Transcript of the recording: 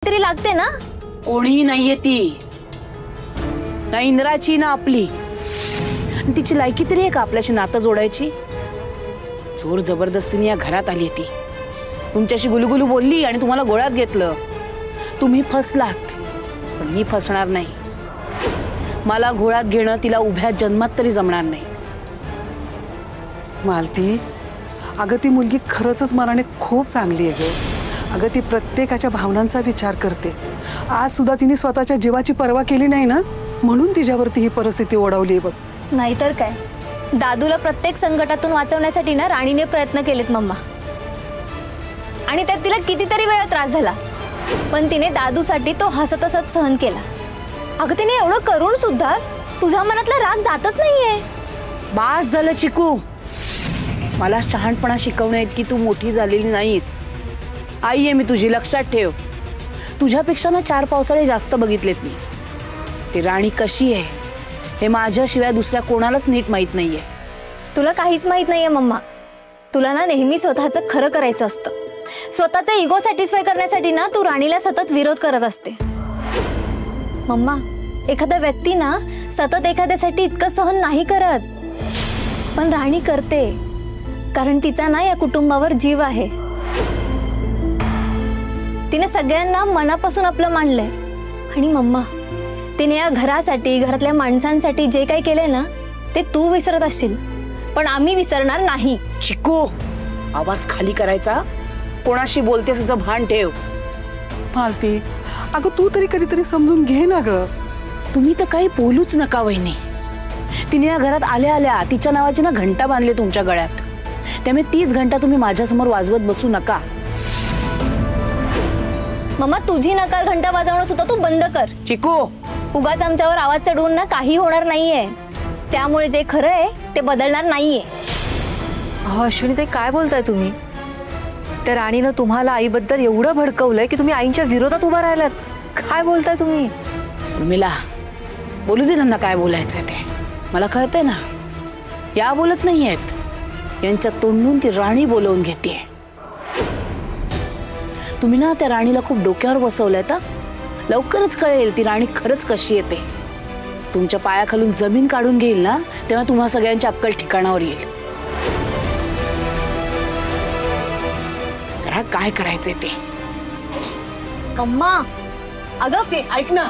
तरी लागते ना? कोणी नाहीये ती, ना इंद्राची ना आपली. तिची लायकी तरी आहे का आपल्याशी नातं जोडायची? जोर जबरदस्तीने या घरात आली ती, तुमच्याशी गुलुगुलू बोलली आणि तुम्हाला गोळ्यात घेतलं. तुम्ही फसलात, पण मी फसणार नाही. मला घोळात घेणं तिला उभ्या जन्मात तरी जमणार नाही. मालती, अगं ती मुलगी खरंच मनाने खूप चांगली आहे ग. अगं ती प्रत्येकाच्या भावनांचा विचार करते. आज सुद्धा तिने स्वतःच्या जीवाची पर्वा केली नाही ना, म्हणून तिच्यावरती ही परिस्थिती ओढवली बघ. नाहीतर काय, दादूला प्रत्येक संकटातून वाचवण्यासाठी ना राणीने प्रयत्न केलेत मम्मा, आणि त्यात तिला कितीतरी वेळा त्रास झाला, पण तिने दादूसाठी तो हसत हसत सहन केला. अगं तिने एवढं करून सुद्धा तुझ्या मनातला राग जातच नाहीये. बास झालं चिकू, मला शहाणपणा शिकवण्या इतकी तू मोठी झालेली नाहीस. आई आहे मी तुझी, लक्षात ठेव. तुझ्यापेक्षा ना 4 पावसाळे जास्त बघितलेत मी. ती राणी कशी आहे हे माझ्याशिवाय दुसऱ्या कोणालाच नीट माहित नाहीये. तुला काहीच माहित नाहीये मम्मा. तुला ना नेहमी स्वतःचं खरं करायचं असतं. स्वतःचा इगो सॅटिस्फाय करण्यासाठी ना तू राणीला सतत विरोध करत असते. मम्मा, एखादा व्यक्ती ना सतत एखाद्यासाठी इतकं सहन नाही करत, पण राणी करते, कारण तिचा ना या कुटुंबावर जीव आहे. तिने सगळ्यांना मनापासून आपलं मानलंय. आणि मम्मा, तिने या घरासाठी, घरातल्या माणसांसाठी जे काही केलंय ना, ते तू विसरत असशील, पण आम्ही विसरणार नाही. चिकू, आवाज खाली करायचा. कोणाशी बोलतेस याचं भान ठेव. मालती, अगं तू तरी कधीतरी समजून घे ना ग. तुम्ही तर काही बोलूच नका वहिनी. तिने या घरात आल्या आल्या तिच्या नावाची ना घंटा बांधली तुमच्या गळ्यात, त्यामुळे तीच घंटा तुम्ही माझ्यासमोर वाजवत बसू नका. मम्मा, तुझी नकार घंटा वाजवणं सुद्धा तू बंद कर. चिकू, उगाच आमच्यावर आवाज चढवून ना काही होणार नाहीये. त्यामुळे जे खरं आहे ते बदलणार नाहीये. अश्विनी ताई, काय बोलताय तुम्ही? त्या राणीनं तुम्हाला आईबद्दल एवढं भडकवलंय की तुम्ही आईंच्या विरोधात उभा राहिलात. काय बोलताय तुम्ही? उर्मिला, बोलू दे त्यांना काय बोलायचं ते. मला कळतंय ना, या बोलत नाहीयेत, यांच्या तोंडून ती राणी बोलवून घेते. तुम्ही ना त्या राणीला खूप डोक्यावर बसवलंय. तर लवकरच कळेल ती राणी खरंच कशी येते. तुमच्या पायाखालून जमीन काढून घेईल ना, तेव्हा तुम्हा सगळ्यांची अक्कल ठिकाणावर येईल. काय करायचंय ते. मम्मा, अगं ते ऐक ना,